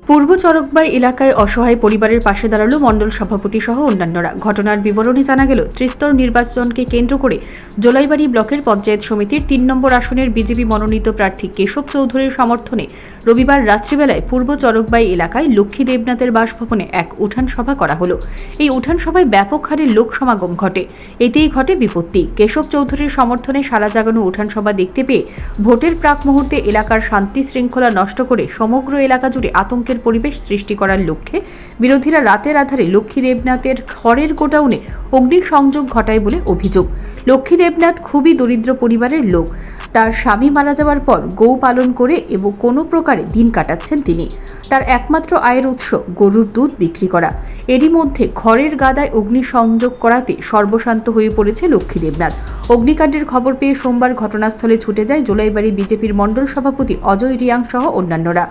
পূর্ব চরকবাই এলাকায় অসহায় পরিবারের পাশে দাঁড়ালো মণ্ডল সভাপতি সহ অন্যান্যরা। ঘটনার বিবরণী জানা গেল, ত্রিস্তর নির্বাচনকে কেন্দ্র করে জোলাইবাড়ি ব্লকের পঞ্চায়েত সমিতির ৩ নম্বর আসনের বিজেপি মনোনীত প্রার্থী কেশব চৌধুরীর সমর্থনে রবিবার রাত্রিবেলায় পূর্ব চরকবাই এলাকায় লক্ষ্মী দেবনাথের বাসভবনে এক উঠান সভা করা হলো। এই উঠান সভায় ব্যাপক হারে লোক সমাগম ঘটে। এতেই ঘটে বিপত্তি। কেশব চৌধুরীর সমর্থনে সারা জাগানো উঠান সভা দেখতে পেয়ে ভোটের প্রাক মুহূর্তে এলাকার শান্তি শৃঙ্খলা নষ্ট করে সমগ্র এলাকা জুড়ে আতঙ্কের পরিবেশ সৃষ্টি করার লক্ষ্যে বিরোধীরা রাতের আধারে লক্ষ্মী দেবনাথের খড়ের গোডাউনে অগ্নিসংযোগ ঘটায় বলে অভিযোগ। লক্ষ্মী দেবনাথ খুবই দরিদ্র পরিবারের লোক। তার স্বামী মারা যাওয়ার পর গৌ পালন করে এবং কোনো প্রকারে দিন কাটাচ্ছেন তিনি। তার একমাত্র আয়ের উৎস গরুর দুধ বিক্রি করা। এরই মধ্যে খড়ের গাদায় অগ্নিসংযোগ করাতে সর্বশান্ত হয়ে পড়েছে লক্ষ্মী দেবনাথ। অগ্নিকাণ্ডের খবর পেয়ে সোমবার ঘটনাস্থলে ছুটে যায় জোলাইবাড়ি বিজেপির মণ্ডল সভাপতি অজয় রিয়াং সহ অন্যান্যরা।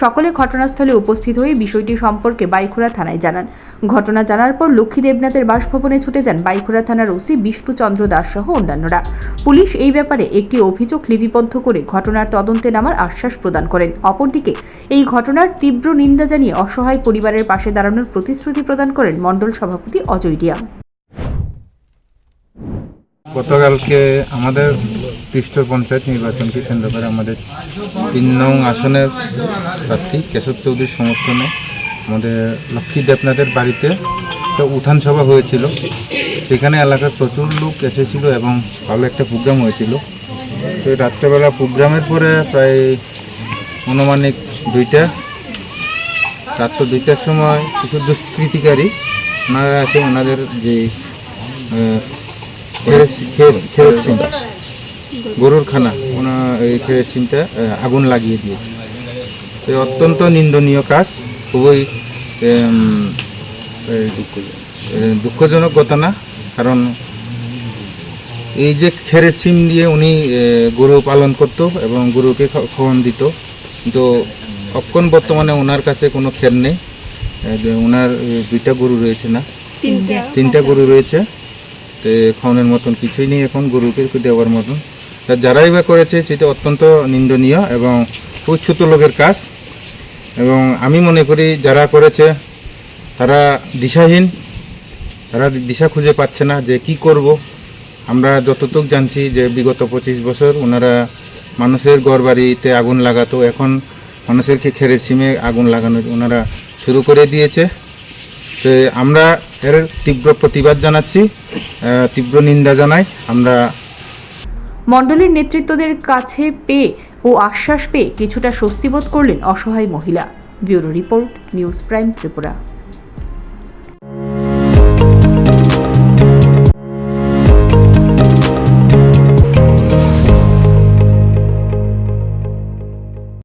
সকলে ঘটনাস্থলে উপস্থিত হয়ে বিষয়টি সম্পর্কে বাইখুড়া থানায় জানান। ঘটনা জানার পর লক্ষ্মী দেবনাথের বাসভবনে ছুটে যান বাইখুড়া থানার ওসি বিষ্ণুচন্দ্র দাস সহ অন্যান্যরা। পুলিশ এই ব্যাপারে একটি অভিযোগ লিপিবদ্ধ করে ঘটনার তদন্তে নামার আশ্বাস প্রদান করেন। অপরদিকে এই ঘটনার তীব্র নিন্দা জানিয়ে অসহায় পরিবারের পাশে দাঁড়ানোর প্রতিশ্রুতি প্রদান করেন মণ্ডল সভাপতি অজয় রিয়াং। গতকালকে আমাদের ত্রিস্তর পঞ্চায়েত নির্বাচনকে কেন্দ্র করে আমাদের ৩ নং আসনের প্রার্থী কেশব চৌধুরীর সমর্থনে আমাদের লক্ষ্মী দেবনাথের বাড়িতে একটা উঠান সভা হয়েছিল। সেখানে এলাকার প্রচুর লোক এসেছিল এবং ভালো একটা প্রোগ্রাম হয়েছিল। তো রাত্রেবেলা প্রোগ্রামের পরে প্রায় আনুমানিক রাত 2টার সময় কিছু দুষ্কৃতিকারী ওনারা আছে, ওনাদের যে খেরোসিনটা গরুর খানা এই খেরোসিনটা আগুন লাগিয়ে দিয়েছে। তো অত্যন্ত নিন্দনীয় কাজ, খুবই দুঃখজনক ঘটনা। কারণ এই যে খেরোসিন দিয়ে উনি গরু পালন করত এবং গরুকে খাওয়ান দিত, কিন্তু অক্ষণ বর্তমানে ওনার কাছে কোনো খের নেই। ওনার 2টা গরু রয়েছে, না 3টা গরু রয়েছে। খাওয়ানোর মতন কিছুই নেই এখন, গরুকে দেওয়ার মতন। যারাই বা করেছে সেটা অত্যন্ত নিন্দনীয় এবং খুব ছোট লোকের কাজ। এবং আমি মনে করি যারা করেছে তারা দিশাহীন, তারা দিশা খুঁজে পাচ্ছে না যে কি করব। আমরা যতটুকু জানছি যে বিগত 25 বছর ওনারা মানুষের ঘরবাড়িতে আগুন লাগাতো, এখন মানুষের খেরোসিনে আগুন লাগানো ওনারা শুরু করে দিয়েছে। তো আমরা এর তীব্র প্রতিবাদ জানাচ্ছি, তীব্র নিন্দা জানাই। আমরা মণ্ডলের নেতৃত্বদের কাছে পেয়ে ও আশ্বাস পেয়ে কিছুটা স্বস্তিবোধ করলেন অসহায় মহিলা। Bureau report, news prime Tripura.